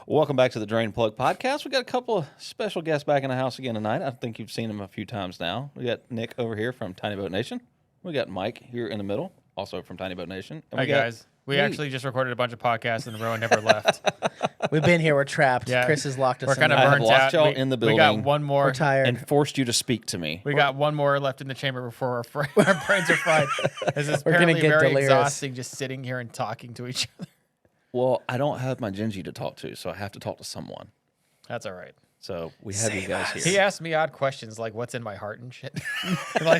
Welcome back to the Drain Plug Podcast. We got a couple of special guests back in the house again tonight. I think you've seen them a few times now. We got Nick over here from Tiny Boat Nation. We got Mike here in the middle, also from Tiny Boat Nation. And Hi, guys. We actually just recorded a bunch of podcasts in a row and never left. We've been here. We're trapped. Yeah. Chris has locked us We're in. kind of I have burnt locked out. y'all in the building. We got one more. We're tired. and forced you to speak to me. We got one more left in the chamber before our brains are fried. This is We're gonna apparently get very delirious. exhausting just sitting here and talking to each other. Well, I don't have my Gingy to talk to, so I have to talk to someone. That's all right. So we have you guys here. He asked me odd questions like what's in my heart and shit. Like,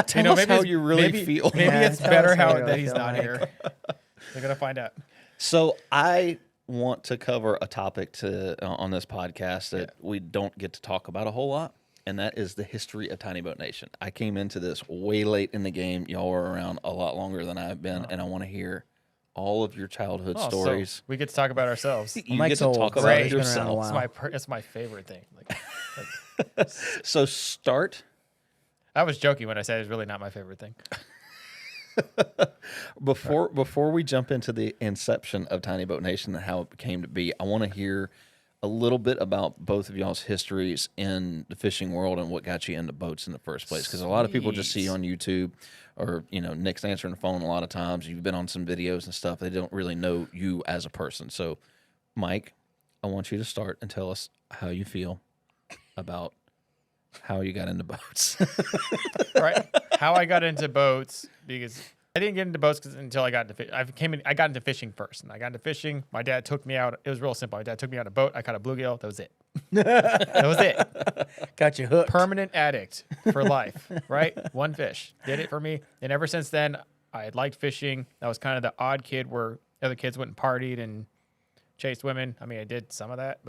Tell us how it's- you really feel. Maybe Yeah, it's tell better us how you that really he's feel, not Mike. here. We're going to find out. So I want to cover a topic on this podcast that we don't get to talk about a whole lot, and that is the history of Tiny Boat Nation. I came into this way late in the game. Y'all were around a lot longer than I've been, and I want to hear all of your childhood So stories. we get to talk about ourselves. You Mike's get to old. talk Great. about He's been around a yourself. while. It's my favorite thing. So start I was joking when I said it's really not my favorite thing. before we jump into the inception of Tiny Boat Nation and how it came to be. I want to hear a little bit about both of y'all's histories in the fishing world and what got you into boats in the first place. Because a lot of people just see on YouTube, or Nick's answering the phone a lot of times. You've been on some videos and stuff. They don't really know you as a person. So, Mike, I want you to start and tell us how you feel about how you got into boats. Right? How I got into boats, because I didn't get into boats until I got into fishing. I got into fishing first, and I got into fishing. My dad took me out. It was real simple. My dad took me on a boat. I caught a bluegill. That was it. That was it. Got you hooked. Permanent addict for life, right? One fish did it for me. And ever since then, I had liked fishing. I was kind of the odd kid where other kids went and partied and chased women. I mean, I did some of that,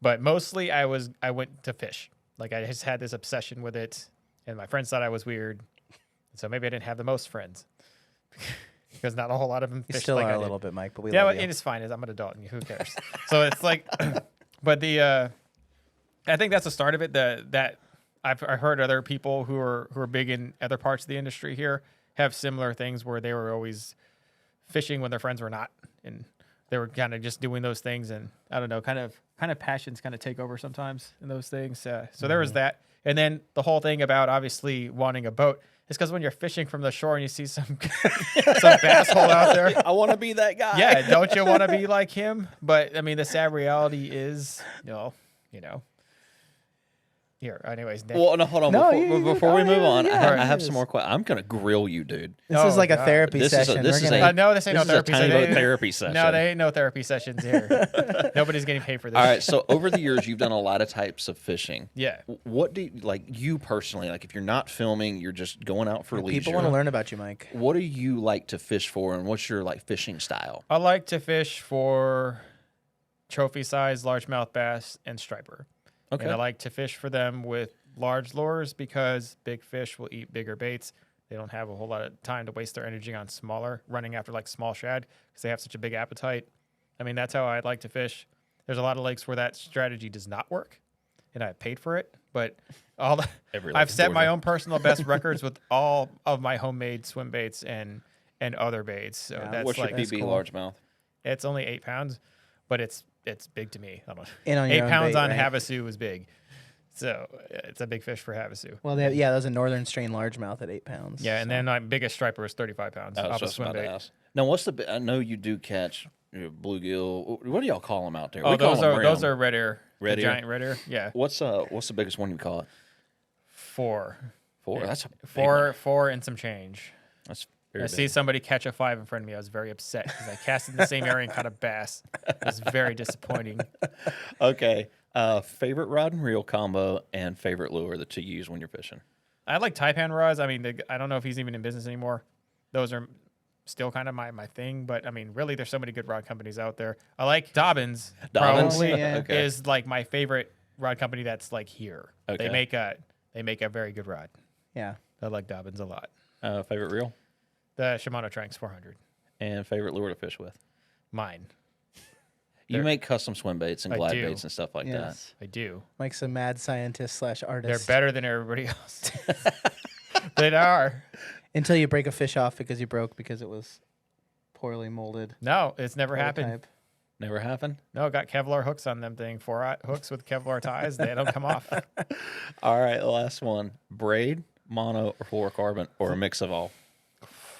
but mostly I went to fish. Like I just had this obsession with it, and my friends thought I was weird. So maybe I didn't have the most friends because not a whole lot of them You fished still like are I a did. little bit, Mike, but we Yeah, love well, you. it's fine. I'm an adult, and who cares? So it's like, but I think that's the start of it. That I heard other people who are big in other parts of the industry here have similar things where they were always fishing when their friends were not, and they were kind of just doing those things, and I don't know, kind of passions kind of take over sometimes in those things. So there was that, and then the whole thing about obviously wanting a boat. It's because when you're fishing from the shore and you see some bass hole out there, I want to be that guy. yeah, don't you want to be like him? But I mean, the sad reality is, Here, anyways, Nick. Well, no, hold on. No, Before we move on, yeah, I have it some is. more questions. I'm going to grill you, dude. This Oh, is like a God. therapy This is a- session. this We're is gonna, No, this ain't This no is a therapy. Tiny session. Boat therapy session. No, they ain't no therapy sessions here. Nobody's getting paid for this. All right. So over the years, you've done a lot of types of fishing. Yeah. What do you, like you personally, like if you're not filming, you're just going out for leisure. people want to learn about you, Mike. What do you like to fish for, and what's your like fishing style? I like to fish for trophy size largemouth bass and striper. Okay. And I like to fish for them with large lures because big fish will eat bigger baits. They don't have a whole lot of time to waste their energy on running after like small shad because they have such a big appetite. I mean, that's how I'd like to fish. There's a lot of lakes where that strategy does not work, and I paid for it. But I've set my own personal best records with all of my homemade swim baits and other baits. So Yeah. that's What's your like PB cool. largemouth? it's only 8 pounds, but it's big to me. I don't know. In on your 8 own pounds bait, on right? Havasu is big. So it's a big fish for Havasu. Well, yeah, that was a northern strain largemouth at 8 pounds. Yeah, and so. then my biggest striper is 35 pounds I was off a just swim about to bait. ask. Now, what's the? I know you do catch bluegill. What do y'all call them out there? Oh, We call those them are brim. those are red ear, Red the ear? giant red ear. Yeah, What's the biggest one you call it? 4, 4. Yeah. That's a big 4, one. 4 and some change. That's I very see big. somebody catch a 5 in front of me. I was very upset because I cast in the same area and caught a bass. It was very disappointing. Okay. Favorite rod and reel combo and favorite lure that you use when you're fishing. I like Taipan rods. I mean, I don't know if he's even in business anymore. Those are still kind of my thing, but I mean, really, there's so many good rod companies out there. I like Dobbins. Dobbins? Probably Yeah. Okay. is like my favorite rod company that's like here. Okay. They make a very good rod. Yeah. I like Dobbins a lot. Favorite reel The Shimano Tranx 400. and favorite lure to fish with. Mine. You They're- make custom swim baits and I glide do. baits and stuff like Yes. I do. Mike's a mad scientist / artist. They're better than everybody else. They are. Until you break a fish off because you broke because it was poorly molded. No, it's never happened. prototype. Never happened. No, got Kevlar hooks on them thing. 4 hooks with Kevlar ties. They don't come off. All right, the last one: braid, mono, or fluorocarbon, or a mix of all.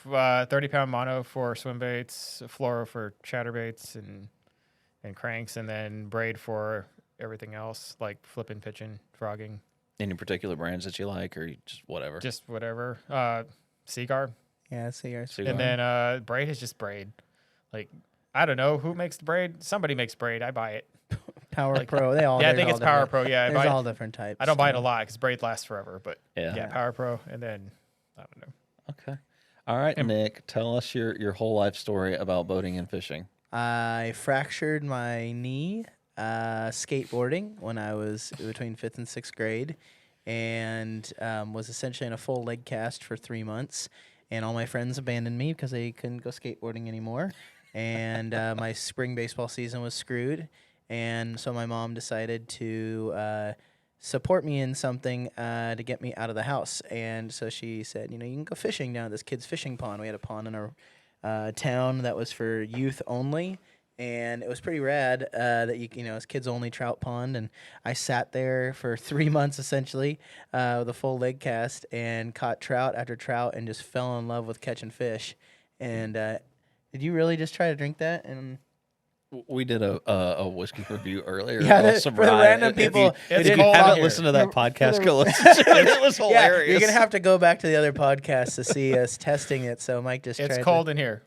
30-pound mono for swim baits, fluoro for chatterbaits and cranks, and then braid for everything else like flipping, pitching, frogging. Any particular brands that you like, or just whatever? Just whatever. Seaguar. Yeah, that's yours. Seaguar. And then braid is just braid. Like, I don't know who makes the braid. Somebody makes braid. I buy it. Power Pro. They all. Yeah, I there's think all it's Power different- Pro. Yeah, I There's buy all it. different types. I don't buy it a lot because braid lasts forever. But Yeah. yeah, Power Pro. And then, I don't know. Okay. All right, Nick, tell us your whole life story about boating and fishing. I fractured my knee skateboarding when I was between 5th and 6th grade, and was essentially in a full leg cast for 3 months. And all my friends abandoned me because they couldn't go skateboarding anymore. And my spring baseball season was screwed. And so my mom decided to support me in something to get me out of the house. And so she said, you can go fishing down at this kid's fishing pond. We had a pond in our town that was for youth only. And it was pretty rad that it's kids only trout pond. And I sat there for 3 months essentially with a full leg cast and caught trout after trout and just fell in love with catching fish. And did you really just try to drink that? And We did a whiskey review earlier. Yeah, on for the sobriety. random If you- people, it's if you cold haven't here. listened to that podcast, go listen to it. It was yeah, hilarious. you're gonna have to go back to the other podcasts to see us testing it. So Mike just It's tried cold in here.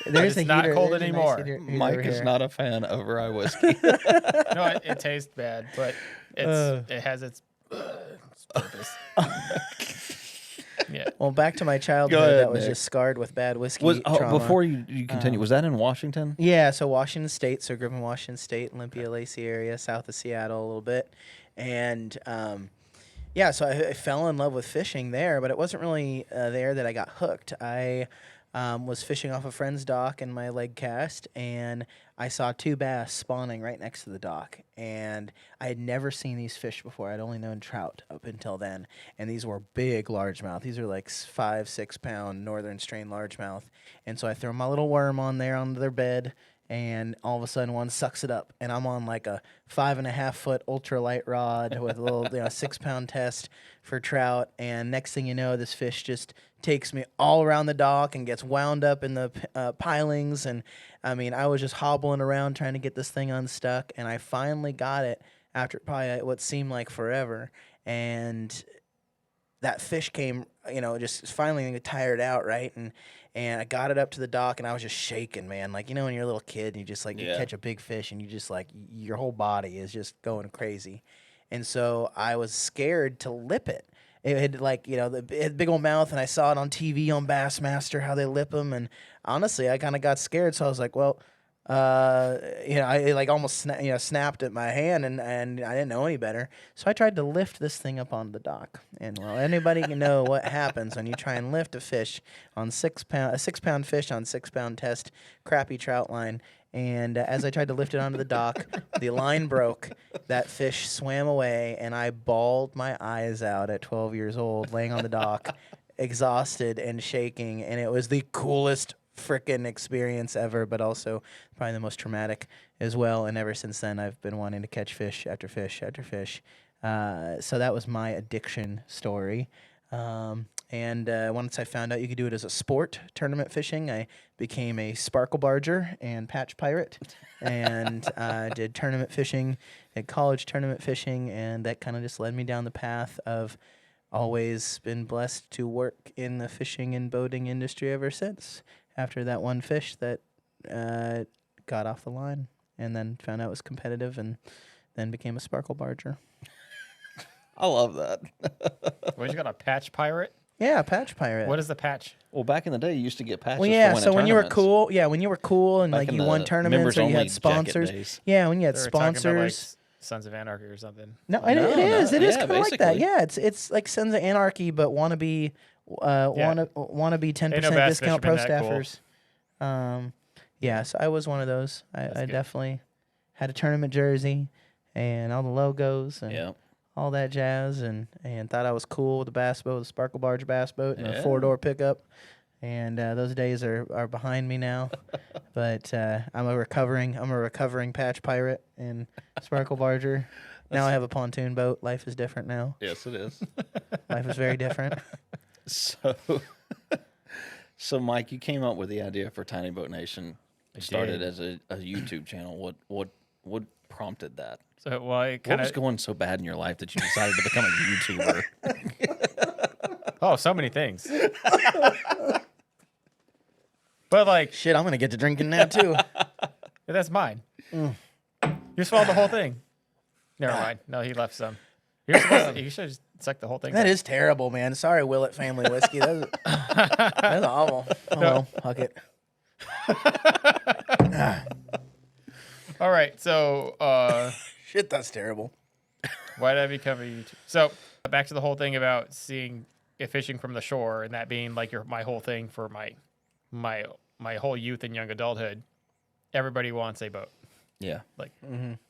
There's It's a not heater- cold there's a nice anymore. heater Mike over is here. not a fan of rye whiskey. No, it tastes bad, but it has its purpose. Yeah. Well, back to my childhood ahead, that was Nick. just scarred with bad whiskey trauma. Before you continue, was that in Washington? Yeah, so Washington State, so I grew up in Washington State, Olympia, Lacey area, south of Seattle a little bit. And so I fell in love with fishing there, but it wasn't really there that I got hooked. I was fishing off a friend's dock in my leg cast, and I saw 2 bass spawning right next to the dock. And I had never seen these fish before. I'd only known trout up until then. And these were big largemouth. These are like 5-6 pound northern strain largemouth. And so I throw my little worm on there onto their bed, and all of a sudden one sucks it up, and I'm on like a 5.5 foot ultralight rod with a little 6 pound test for trout. And next thing you know, this fish just takes me all around the dock and gets wound up in the pilings. And I mean, I was just hobbling around trying to get this thing unstuck, and I finally got it after probably what seemed like forever. And that fish came, just finally tired out, right? And I got it up to the dock, and I was just shaking, man. Like, when you're a little kid and you just, you catch a big fish, and you just, your whole body is just going crazy. And so I was scared to lip it. It had, it had big old mouth, and I saw it on TV on Bassmaster, how they lip them. And honestly, I kind of got scared, so I was like, well, I almost snapped at my hand, and I didn't know any better. So I tried to lift this thing up on the dock. And well, anybody can know what happens when you try and lift a fish on a 6 pound fish on 6 pound test crappy trout line. And as I tried to lift it onto the dock, the line broke. That fish swam away, and I bawled my eyes out at 12 years old, laying on the dock, exhausted and shaking. And it was the coolest frickin' experience ever, but also probably the most traumatic as well. And ever since then, I've been wanting to catch fish after fish after fish. So that was my addiction story. And once I found out you could do it as a sport, tournament fishing, I became a sparkle barger and patch pirate, and did tournament fishing, at college tournament fishing, and that kind of just led me down the path of always been blessed to work in the fishing and boating industry ever since. After that one fish that got off the line, and then found out it was competitive, and then became a sparkle barger. I love that. What, you got a patch pirate? Yeah, patch pirate. What is the patch? Well, back in the day, you used to get patches. Well, yeah. for So when you were tournaments. cool, and Back like in you the won tournaments or you members-only had jacket sponsors. days. Yeah, when you had They were talking about, like, sponsors. Sons of Anarchy or something. No, No, it is. no, It is yeah, kind of like that. basically. Yeah, it's like Sons of Anarchy, but wannabe 10% Ain't no bass discount pro fishermen that cool. staffers. Yeah, so I was one of those. I good. definitely had a tournament jersey and all the logos and Yeah. all that jazz, and thought I was cool with a bass boat, a sparkle barge bass boat, and Yeah. a 4-door pickup. and those days are behind me now. But I'm a recovering patch pirate and sparkle barger. Now I have a pontoon boat. Life is different now. Yes, it is. Life is very different. So, so Mike, you came up with the idea for Tiny Boat Nation. It started did. as a YouTube channel. What prompted that? So, well, it What kind was of. going so bad in your life that you decided to become a YouTuber? Oh, so many things. But like, Shit, I'm gonna get to drinking now too. that's mine. You swallowed the whole thing. Never mind. No, he left some. You're supposed to, you should have just sucked the whole thing. That down. is terrible, man. Sorry, Willett Family Whiskey. That's awful. Oh well, fuck it. All right. So, Shit, that's terrible. why did I become a YouTuber? So, back to the whole thing about seeing fishing from the shore and that being like my whole thing for my whole youth and young adulthood. Everybody wants a boat. Yeah. Like,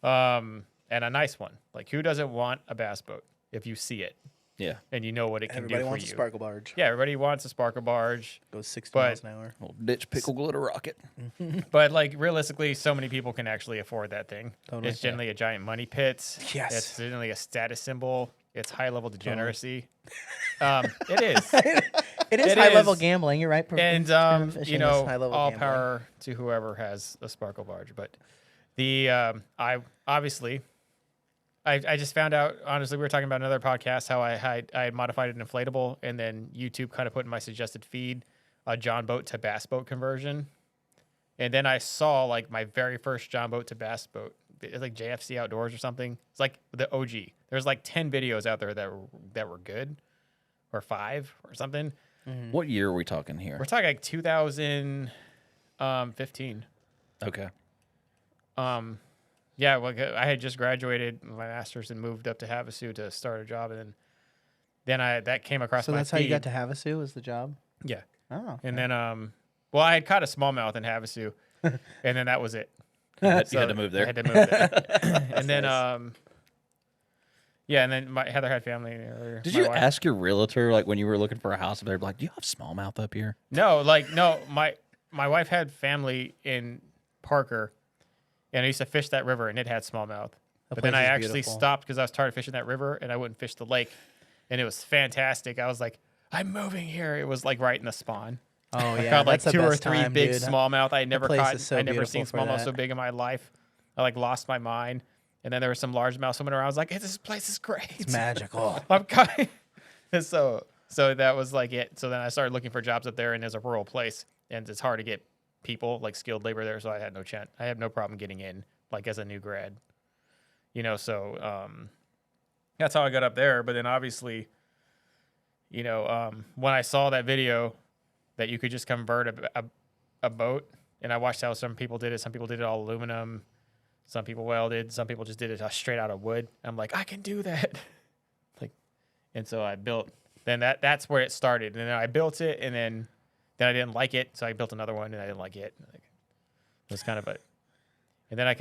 and a nice one. Like, who doesn't want a bass boat if you see it Yeah. and you know what it can Everybody do for wants you? a sparkle barge. Yeah, everybody wants a sparkle barge. Goes 60 But- miles an hour. Little ditch pickle glitter rocket. But like realistically, so many people can actually afford that thing. Totally. It's generally a giant money pit. Yes. It's generally a status symbol. It's high level degeneracy. It is. It is It high level is. gambling. You're right. And fishing you is know, high-level all gambling. power to whoever has a sparkle barge. But the I obviously I just found out, honestly, we were talking about another podcast how I had modified an inflatable, and then YouTube kind of put in my suggested feed a John boat to bass boat conversion. And then I saw like my very first John boat to bass boat. It's like JFC Outdoors or something. It's like the OG. There's like 10 videos out there that were good, or 5 or something. What year are we talking here? We're talking like 2015. Okay. Yeah, well, I had just graduated my master's and moved up to Havasu to start a job, and then that came across So my that's how you feed. got to Havasu was the job? Yeah, Oh. and then well, I had caught a smallmouth in Havasu, and then that was it. You had to move there. I had to move there, and then yeah, and then Heather had family. Did my you wife- ask your realtor, like when you were looking for a house, they're like, "Do you have smallmouth up here?" No, my wife had family in Parker, and I used to fish that river, and it had smallmouth. But then place I is actually beautiful. stopped because I was tired of fishing that river, and I wouldn't fish the lake, and it was fantastic. I was like, I'm moving here. It was like right in the spawn. Oh I yeah, caught like that's the 2 or best 3 time, big dude. smallmouth. I had never place caught. is so I never beautiful seen for smallmouth that. so big in my life. I like lost my mind, and then there was some largemouth swimming around. I was like, hey, this place is great. It's magical. I'm coming. And so that was like it. So then I started looking for jobs up there, and there's a rural place, and it's hard to get people like skilled labor there. So I had no chance. I have no problem getting in like as a new grad, you know. So that's how I got up there. But then obviously, you know, when I saw that video that you could just convert a boat, and I watched how some people did it. Some people did it all aluminum. Some people welded. Some people just did it straight out of wood. I'm like, I can do that. And so I built. Then that's where it started. And then I built it, and then I didn't like it, so I built another one, and I didn't like it. Like, it was kind of a. And then I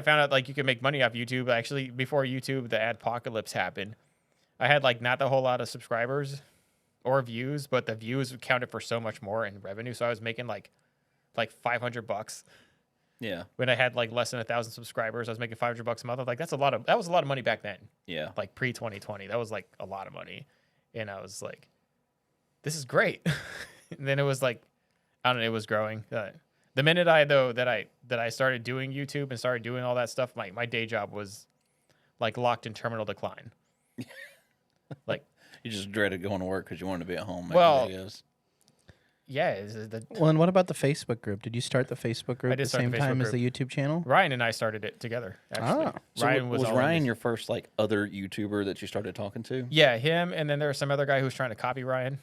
found out like you can make money off YouTube. Actually, before YouTube, the adpocalypse happened. I had like not a whole lot of subscribers or views, but the views counted for so much more in revenue. So I was making like $500. Yeah. When I had like less than 1,000 subscribers, I was making $500 a month. I was like, that was a lot of money back then. Yeah. Like pre 2020, that was like a lot of money, and I was like, this is great. And then it was like, I don't know, it was growing. The minute that I started doing YouTube and started doing all that stuff, my day job was like locked in terminal decline. Like, You just dreaded going to work because you wanted to be at home making Well, videos. yeah, Well, and what about the Facebook group? Did you start the Facebook group I did at the start the same Facebook time as group. the YouTube channel? Ryan and I started it together. Actually, Ah. So Ryan was all in Ryan this- your first like other YouTuber that you started talking to? Yeah, him, and then there was some other guy who was trying to copy Ryan.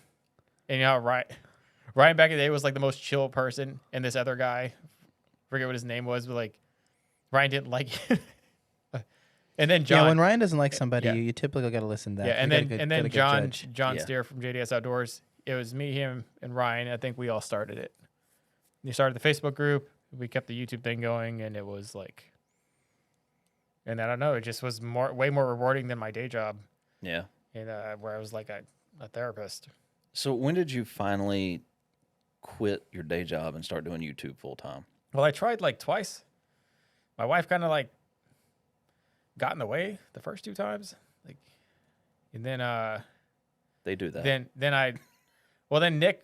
And you know, Ryan back in the day was like the most chill person, and this other guy, forget what his name was, but like Ryan didn't like it. And then John, Yeah, when Ryan doesn't like somebody, Yeah. you typically got to listen to that. yeah, and You then gotta and get then a good John judge. John Yeah. Steer from JDS Outdoors. It was me, him, and Ryan. I think we all started it. We started the Facebook group. We kept the YouTube thing going, and it was like, and I don't know, it just was way more rewarding than my day job, Yeah. and where I was like a therapist. So when did you finally quit your day job and start doing YouTube full time? Well, I tried like twice. My wife kind of like got in the way the first 2 times, like, and then They do that. then Nick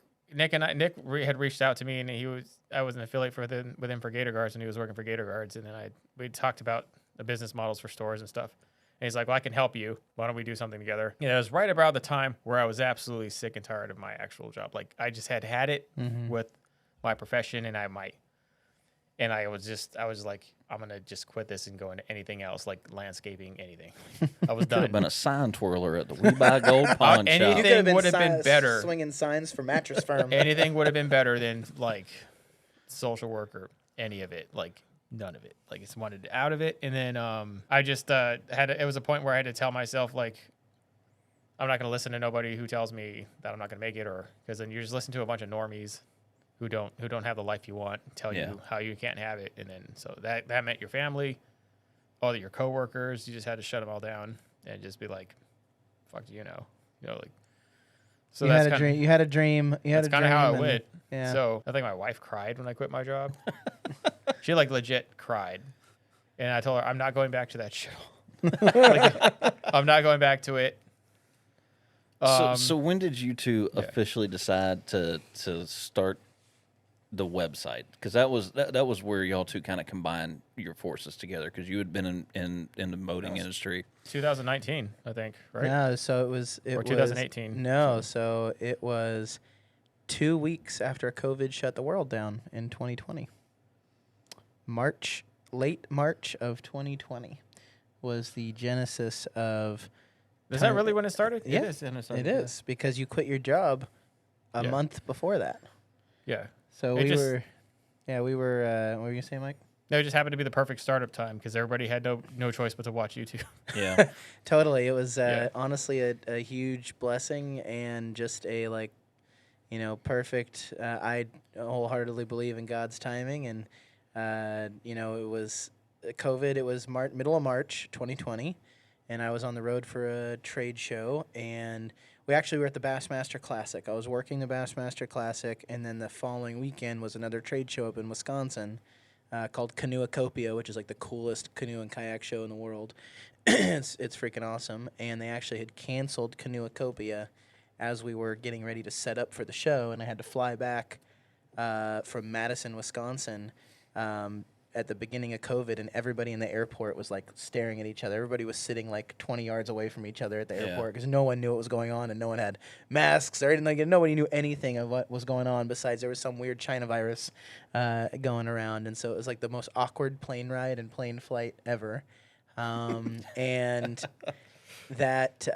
had reached out to me, and I was an affiliate with him for Gator Guards, and he was working for Gator Guards, and then we talked about the business models for stores and stuff. And he's like, "Well, I can help you. Why don't we do something together?" It was right about the time where I was absolutely sick and tired of my actual job. Like I just had it with my profession, and I was like, I'm gonna just quit this and go into anything else, like landscaping, anything. I was Could have done. been a sign twirler at the We Buy Gold pawn shop. anything would have been better. Swinging signs for mattress firm. Anything would have been better than like social work or any of it. Like none of it. Like I just wanted out of it. And then I just it was a point where I had to tell myself like, I'm not gonna listen to nobody who tells me that I'm not gonna make it, or because then you're just listening to a bunch of normies who don't have the life you want, tell you how you can't have it. And then so that meant your family, all your coworkers, you just had to shut them all down and just be like, fuck like. So you had a dream. You had a dream. That's kind of how it went. Yeah. So I think my wife cried when I quit my job. She like legit cried, and I told her I'm not going back to that shit. I'm not going back to it. So when did you two officially decide to start the website? Because that was where y'all two kind of combined your forces together, because you had been in the molding industry. 2019, I think, right? No, so it was 2018. No, so it was 2 weeks after COVID shut the world down in 2020. Late March of 2020 was the genesis of. Is that really when it started? Yeah, It is because you quit your job a month before that. Yeah. So we were. What were you gonna say, Mike? No, it just happened to be the perfect startup time because everybody had no choice but to watch YouTube. Yeah. Totally. It was honestly a huge blessing and just a perfect. I wholeheartedly believe in God's timing, and it was COVID. It was middle of March 2020, and I was on the road for a trade show, and we actually were at the Bassmaster Classic. I was working the Bassmaster Classic, and then the following weekend was another trade show up in Wisconsin called Canoeacopia, which is like the coolest canoe and kayak show in the world. It's freaking awesome. And they actually had canceled Canoeacopia as we were getting ready to set up for the show, and I had to fly back from Madison, Wisconsin, at the beginning of COVID, and everybody in the airport was like staring at each other. Everybody was sitting like 20 yards away from each other at the airport because no one knew what was going on, and no one had masks or anything. Like, nobody knew anything of what was going on besides there was some weird China virus going around. And so it was like the most awkward plane ride and plane flight ever. And that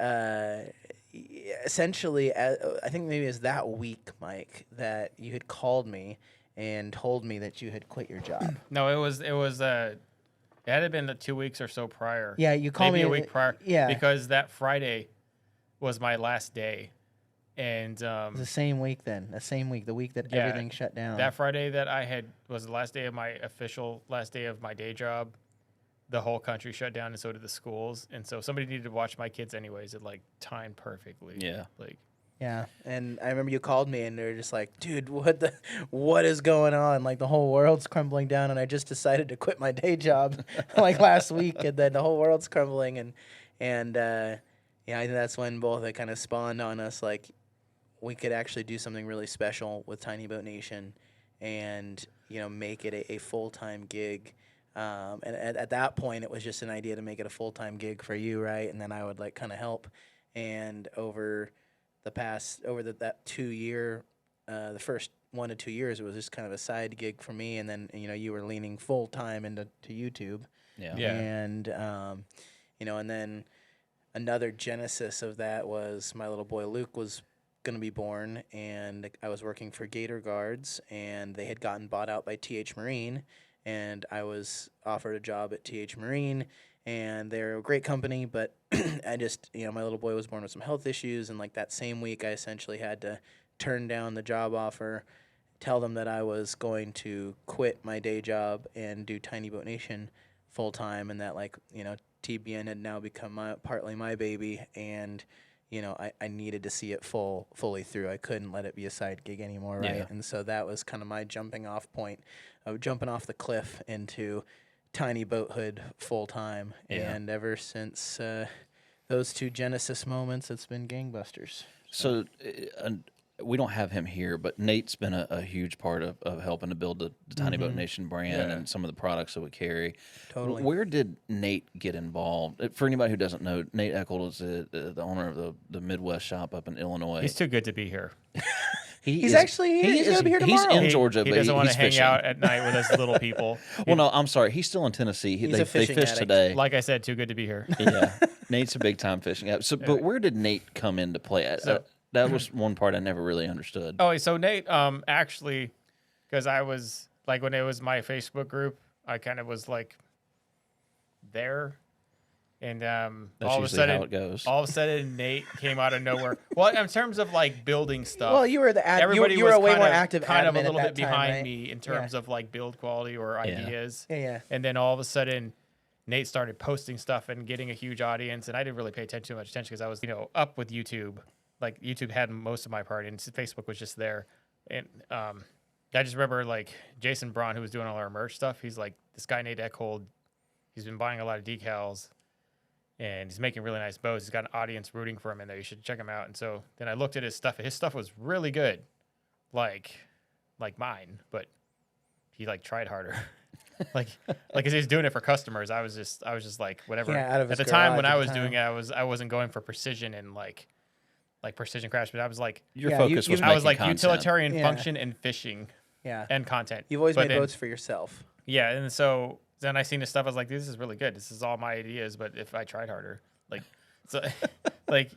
essentially, I think maybe it was that week, Mike, that you had called me and told me that you had quit your job. No, it was it had been 2 weeks or so prior. Yeah, you called me maybe a week prior. Yeah, because that Friday was my last day, and it was the same week then. The week that everything shut down. That Friday that I had was the last day of my last day of my day job. The whole country shut down, and so did the schools, and so somebody needed to watch my kids anyways. It like timed perfectly. Yeah, Yeah, and I remember you called me, and they were just like, "Dude, what is going on? Like the whole world's crumbling down, and I just decided to quit my day job like last week, and then the whole world's crumbling." And I think that's when both it kind of spawned on us, like we could actually do something really special with Tiny Boat Nation, and make it a full-time gig. And at that point, it was just an idea to make it a full-time gig for you, right? And then I would like kind of help, and over that 2 year, the first 1 to 2 years, it was just kind of a side gig for me, and then you were leaning full time into YouTube. Yeah. And and then another genesis of that was my little boy Luke was going to be born, and I was working for Gator Guards, and they had gotten bought out by TH Marine, and I was offered a job at TH Marine. And they're a great company, but I just, my little boy was born with some health issues, and like that same week, I essentially had to turn down the job offer, tell them that I was going to quit my day job and do Tiny Boat Nation full time, and that TBN had now become partly my baby, and I needed to see it fully through. I couldn't let it be a side gig anymore, right? Yeah. And so that was kind of my jumping off point of jumping off the cliff into tiny boathood full time. Yeah. And ever since those two Genesis moments, it's been gangbusters. So we don't have him here, but Nate's been a huge part of helping to build the Tiny Boat Nation brand and some of the products that we carry. Totally. Where did Nate get involved? For anybody who doesn't know, Nate Eckel is the owner of the Midwest shop up in Illinois. He's too good to be here. He's going to be here tomorrow. He's in Georgia, He but doesn't want he's to hang fishing. out at night with us little people. Well, no, I'm sorry. He's still in Tennessee. He's They a fishing fished addict. today. Like I said, too good to be here. Yeah, Nate's a big time fishing guy. So, but where did Nate come into play? That was one part I never really understood. Oh, so Nate, actually, because I was like, when it was my Facebook group, I kind of was like there, and That's all of a usually sudden, how it goes. all of a sudden, Nate came out of nowhere. Well, in terms of like building stuff, Well, you were the everybody you were a was way kind more of, active kind of a admin at little that bit time, behind right? me in terms of like build quality or ideas. Yeah. And then all of a sudden, Nate started posting stuff and getting a huge audience, and I didn't really pay too much attention because I was, up with YouTube. Like YouTube had most of my part, and Facebook was just there. And I just remember like Jason Braun, who was doing all our merch stuff. He's like, this guy Nate Eckhold, he's been buying a lot of decals, and he's making really nice bows. He's got an audience rooting for him in there. You should check him out. And so then I looked at his stuff. His stuff was really good, like mine, but he like tried harder. like as he was doing it for customers, I was just like whatever. Yeah, out of at his the time when garage I at was the doing it, time. I wasn't going for precision and like precision crash, but I was like Your Yeah, focus was I was making like content. utilitarian Yeah. function and fishing Yeah. and content. You've always But made then- boats for yourself. Yeah, and so then I seen his stuff. I was like, this is really good. This is all my ideas, but if I tried harder, like, so, like,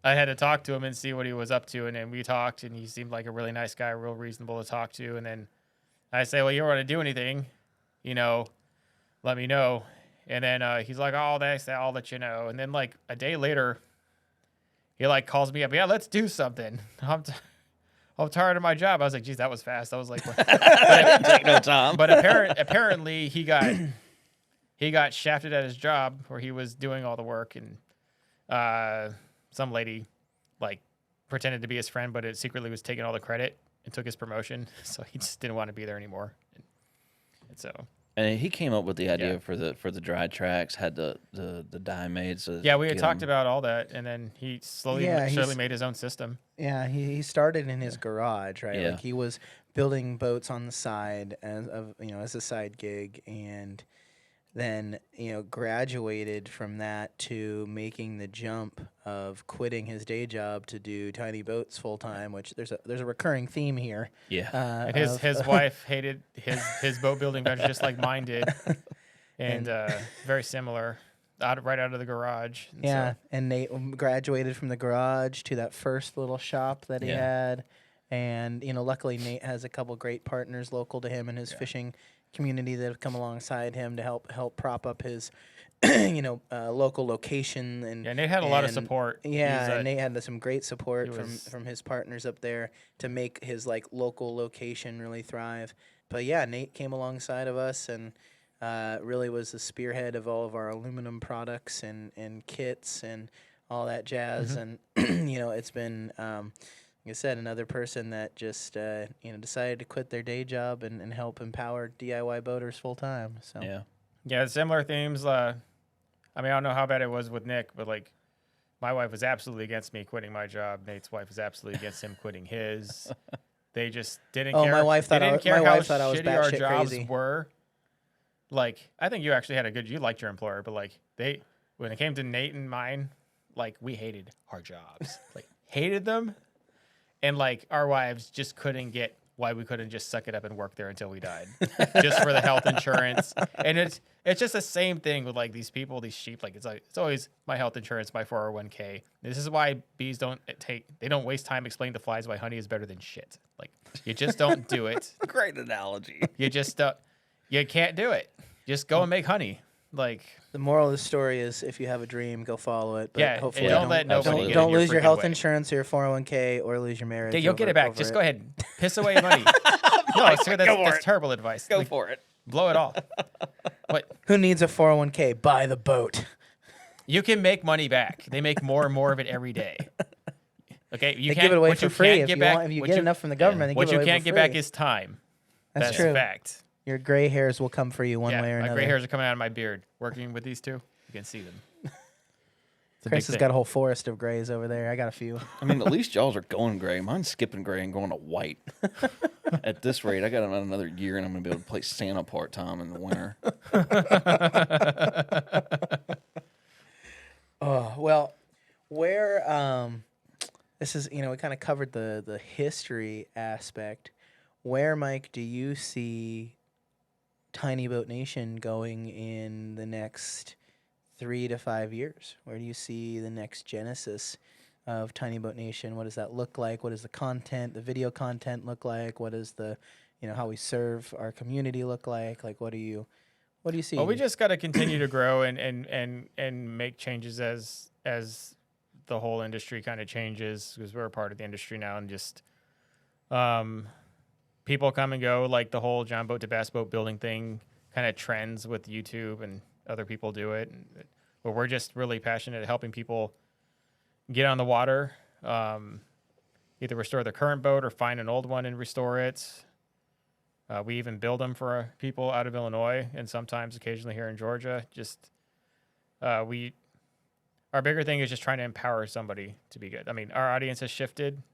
I had to talk to him and see what he was up to, and then we talked, and he seemed like a really nice guy, real reasonable to talk to. And then I say, well, you don't want to do anything, let me know. And then he's like, oh, thanks, I'll let you know. And then like a day later, he like calls me up. Yeah, let's do something. I'm tired of my job. I was like, geez, that was fast. I was like, Take no time. but apparently he got shafted at his job where he was doing all the work, and some lady like pretended to be his friend, but it secretly was taking all the credit and took his promotion. So he just didn't want to be there anymore. And so And he came up with the idea Yeah. for the dry tracks, had the dye made. So yeah, we had get talked 'em- about all that, and then he slowly made his own system. Yeah, he started in his garage, right? Yeah. Like he was building boats on the side as a side gig, and then graduated from that to making the jump of quitting his day job to do tiny boats full time. Which there's a recurring theme here. Yeah. And his wife hated his boat building venture just like mine did, and very similar, right out of the garage. And Yeah, so- and Nate graduated from the garage to that first little shop that he Yeah. had, and luckily Nate has a couple great partners local to him and his fishing community that have come alongside him to help prop up his local location. And Yeah, Nate had a lot of and- support. Yeah, He's, and Nate had some great support he was- from his partners up there to make his like local location really thrive. But yeah, Nate came alongside of us and really was the spearhead of all of our aluminum products and kits and all that jazz. And it's been like I said, another person that just decided to quit their day job and help empower DIY boaters full time. So Yeah. similar themes. I don't know how bad it was with Nick, but like my wife was absolutely against me quitting my job. Nate's wife was absolutely against him quitting his. They just didn't Oh, care. my wife thought they I didn't was- care my how wife thought I was shitty our batshit jobs crazy. were. Like, I think you actually had you liked your employer, but like when it came to Nate and mine, like we hated our jobs, like hated them. And like our wives just couldn't get why we couldn't just suck it up and work there until we died, just for the health insurance. And it's just the same thing with like these people, these sheep. Like it's always my health insurance, my 401k. This is why bees don't waste time explaining to flies why honey is better than shit. Like you just don't do it. Great analogy. You just you can't do it. Just go and make honey. Like the moral of the story is, if you have a dream, go follow it. But Yeah, and hopefully don't let nobody Absolutely. get don't in your lose your freaking health way. insurance or your 401k or lose your marriage. Yeah, you'll get it back. over Just go ahead and piss away your money. No, sir, that's terrible advice. Go Like, for it. blow it all. What? Who needs a 401k? Buy the boat. You can make money back. They make more and more of it every day. Okay, you They can't give it away what for you free. can't If get you back, want, if you what get enough from the government, they what give you it away can't for get free. back is time. That's That's true. a fact. Your gray hairs will come for you one Yeah, way or my another. gray hairs are coming out of my beard. Working with these two, you can see them. It's a Chris big has thing. got a whole forest of grays over there. I got a few. I mean, at least y'all's are going gray. Mine's skipping gray and going to white. At this rate, I got another year, and I'm going to be able to play Santa part time in the winter. Oh well, where this is, we kind of covered the history aspect. Where, Mike, do you see Tiny Boat Nation going in the next 3 to 5 years? Where do you see the next genesis of Tiny Boat Nation? What does that look like? What does the content, the video content look like? What does the, how we serve our community look like? Like, what do you see? Well, we just got to continue to grow and make changes as the whole industry kind of changes, because we're a part of the industry now, and just people come and go, like the whole John boat to bass boat building thing kind of trends with YouTube, and other people do it. But we're just really passionate at helping people get on the water, either restore their current boat or find an old one and restore it. We even build them for people out of Illinois, and sometimes occasionally here in Georgia. Just our bigger thing is just trying to empower somebody to be good. I mean, our audience has shifted.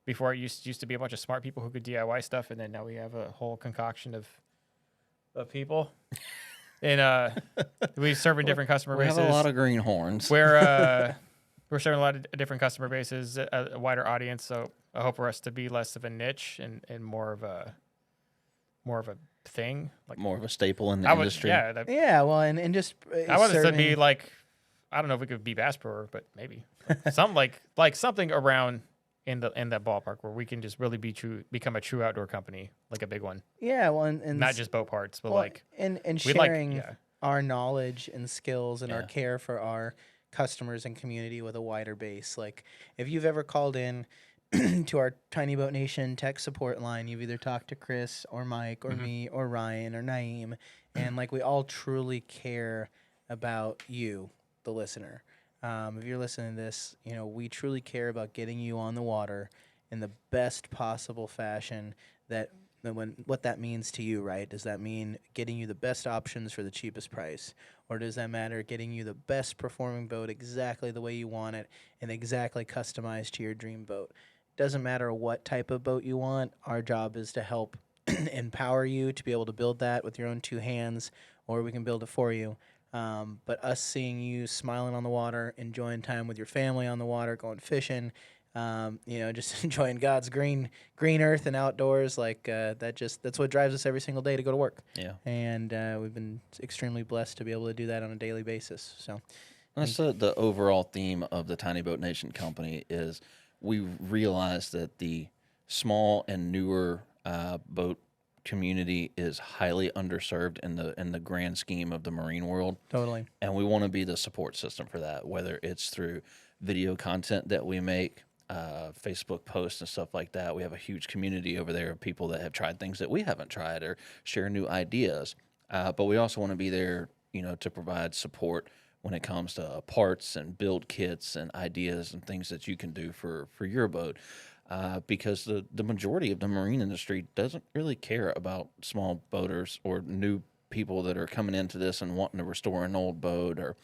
Before it used to be a bunch of smart people who could DIY stuff, and then now we have a whole concoction of people. And we serve in different customer bases. We have a lot of greenhorns. We're serving a lot of different customer bases, a wider audience. So I hope for us to be less of a niche and more of a thing, like More of a staple in the industry. Yeah, well, and just I want us to be like, I don't know if we could be Bass Pro, but maybe something like something around in that ballpark where we can just really become a true outdoor company, like a big one. Yeah, well, and not just boat parts, but and we'd sharing our knowledge and skills and our Yeah. care for our customers and community with a wider base. Like, if you've ever called in to our Tiny Boat Nation tech support line, you've either talked to Chris or Mike or me or Ryan or Naeem, and like, we all truly care about you, the listener. If you're listening to this, we truly care about getting you on the water in the best possible fashion. What that means to you, right? Does that mean getting you the best options for the cheapest price? Or does that matter getting you the best performing boat exactly the way you want it and exactly customized to your dream boat? Doesn't matter what type of boat you want. Our job is to help empower you to be able to build that with your own two hands, or we can build it for you. But us seeing you smiling on the water, enjoying time with your family on the water, going fishing, just enjoying God's green earth and outdoors, that's what drives us every single day to go to work. Yeah. And we've been extremely blessed to be able to do that on a daily basis. So That's the overall theme of the Tiny Boat Nation company is we realize that the small and newer boat community is highly underserved in the grand scheme of the marine world. totally. And we want to be the support system for that, whether it's through video content that we make, Facebook posts and stuff like that. We have a huge community over there of people that have tried things that we haven't tried or share new ideas. But we also want to be there, to provide support when it comes to parts and build kits and ideas and things that you can do for your boat. Because the majority of the marine industry doesn't really care about small boaters or new people that are coming into this and wanting to restore an old boat, or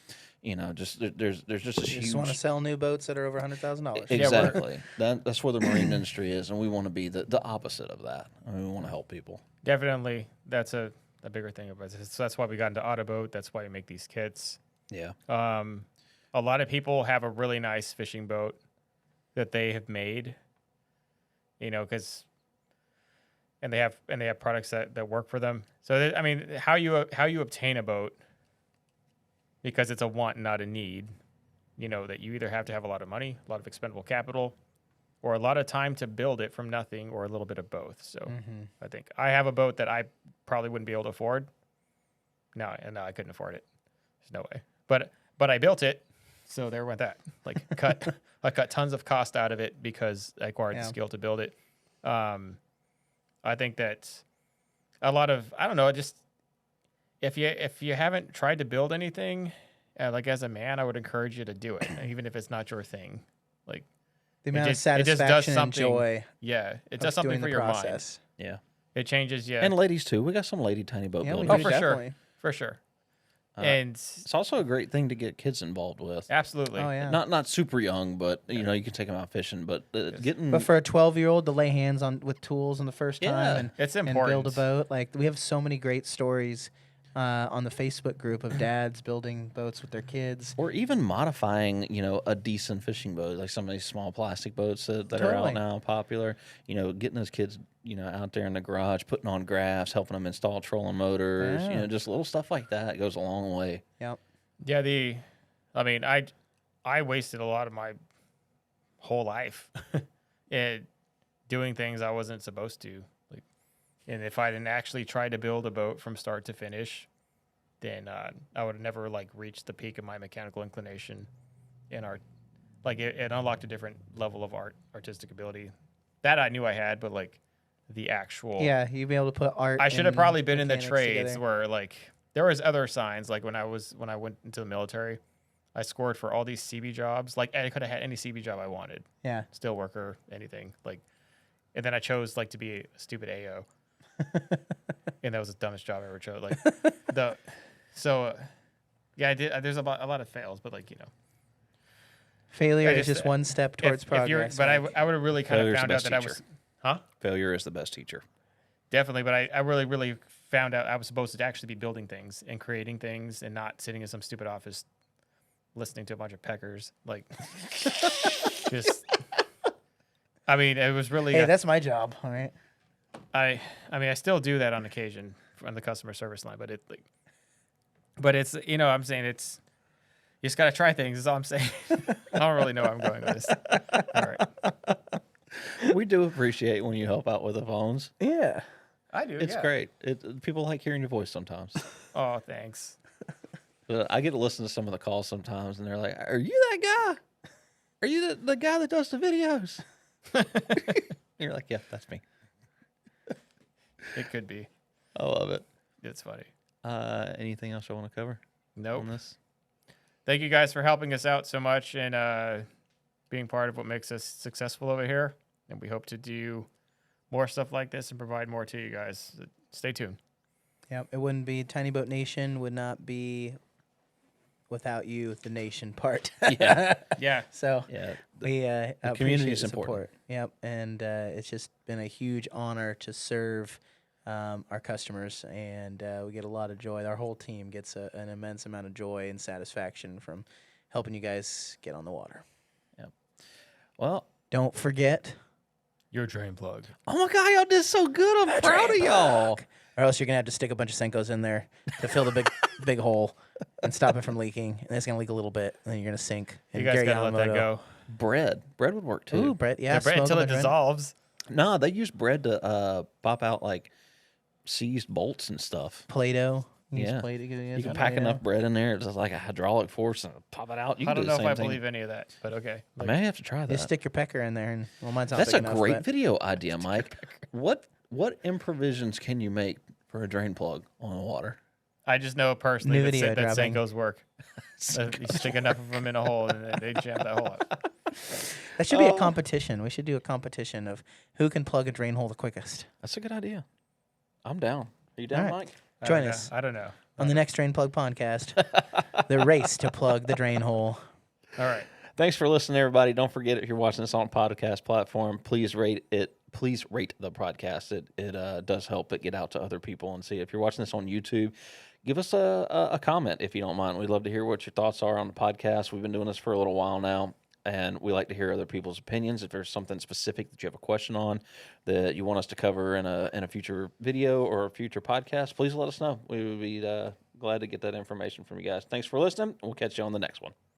there's just a You huge. just want to sell new boats that are over $100,000. Exactly. That's where the marine industry is, and we want to be the opposite of that. I mean, we want to help people. Definitely, that's a bigger thing about this. So that's why we got into Auto Boat. That's why we make these kits. Yeah. A lot of people have a really nice fishing boat that they have made, because and they have products that work for them. So how you obtain a boat, because it's a want, not a need. That you either have to have a lot of money, a lot of expendable capital, or a lot of time to build it from nothing, or a little bit of both. So I think I have a boat that I probably wouldn't be able to afford. No, I couldn't afford it. There's no way. But I built it, so there went that. I cut tons of cost out of it because I acquired the skill to build it. I think that a lot of, I don't know, just if you haven't tried to build anything, as a man, I would encourage you to do it, even if it's not your thing. The amount of just does satisfaction and something- joy Yeah, it of does something doing for the your mind. process. Yeah. It changes. Yeah, And ladies too. We got some lady tiny boat Yeah, we builders. do, for sure. definitely. for sure. Uh, And It's also a great thing to get kids involved with. absolutely. Oh yeah. Not super young, but you know you can take them out fishing. But getting But for a 12-year-old to lay hands on with tools on the first Yeah. time It's and important. build a boat, like we have so many great stories on the Facebook group of dads building boats with their kids. or even modifying, you know, a decent fishing boat, like some of these small plastic boats that are Totally. out now, popular. You know, getting those kids, you know, out there in the garage, putting on graphs, helping them install trolling motors. You Yeah. know, just little stuff like that goes a long way. Yep. Yeah, I mean, I wasted a lot of my whole life in doing things I wasn't supposed to. Like, and if I didn't actually try to build a boat from start to finish, then I would have never like reached the peak of my mechanical inclination in art. Like it unlocked a different level of artistic ability that I knew I had, but like the actual Yeah, you'd be able to put art. I should have and probably been in the mechanics trades together. where like there was other signs. Like when I went into the military, I scored for all these CB jobs. Like I could have had any CB job I wanted, Yeah. steel worker, anything. Like, and then I chose like to be a stupid AO, and that was the dumbest job I ever chose. Like yeah, I did. There's a lot of fails, but like you know, Failure I is just- just one step towards progress. but Mike. I would have really kind of Failure's the found out best that I teacher. was, huh? Failure is the best teacher. Definitely, but I really found out I was supposed to actually be building things and creating things and not sitting in some stupid office listening to a bunch of peckers. Like, just, I mean, it was really, Hey, that's my job. All right. I mean, I still do that on occasion on the customer service line, but it's, you know, I'm saying it's, you just got to try things is all I'm saying. I don't really know where I'm going with this. All right. We do appreciate when you help out with the phones. Yeah. I do. It's yeah. great. People like hearing your voice sometimes. Oh, thanks. I get to listen to some of the calls sometimes, and they're like, "Are you that guy? Are you the guy that does the videos?" You're like, "Yeah, that's me." It could be. I love it. It's funny. Anything else I want to cover Nope. on this? Thank you guys for helping us out so much and being part of what makes us successful over here. And we hope to do more stuff like this and provide more to you guys. Stay tuned. Yep. It wouldn't be Tiny Boat Nation would not be without you, the nation part. Yeah. Yeah. So Yeah, we community appreciate is the important. support. Yep. And it's just been a huge honor to serve our customers, and we get a lot of joy. Our whole team gets an immense amount of joy and satisfaction from helping you guys get on the water. well, Don't forget, Your drain plug. oh my God, y'all did so good. I'm proud of y'all. or else you're gonna have to stick a bunch of Senkos in there to fill the big hole and stop it from leaking. And it's gonna leak a little bit, and then you're gonna sink. You And guys Gary gotta let that Yamamoto- go. Bread would work too. Ooh, Brett. Yeah, Bread smoke until on it the bread. dissolves. No, they use bread to pop out like seized bolts and stuff. Play-Doh. Yeah. Play-Doh, You can pack enough bread in there, it's just like a hydraulic force, and pop it out. You I can don't do know the if same I thing. believe any of that, but okay. I may have to try You that. stick your pecker in there, and well, mine's not That's big a enough, great but- video idea, Mike. What improvisions can you make for a drain plug on the water? I just know personally New that, video that dropping. Senko's work. You stick enough of them in a hole and they jam that hole up. That should be a competition. We should do a competition of who can plug a drain hole the quickest. That's a good idea. I'm down. Are you down, All right. Mike? Join I don't us know. I don't know. on the next Drain Plug podcast. The race to plug the drain hole. All right. Thanks for listening, everybody. Don't forget, if you're watching this on a podcast platform, please rate it. Please rate the podcast. It does help it get out to other people and see. If you're watching this on YouTube, give us a comment if you don't mind. We'd love to hear what your thoughts are on the podcast. We've been doing this for a little while now, and we like to hear other people's opinions. If there's something specific that you have a question on that you want us to cover in a future video or a future podcast, please let us know. We would be glad to get that information from you guys. Thanks for listening. We'll catch you on the next one.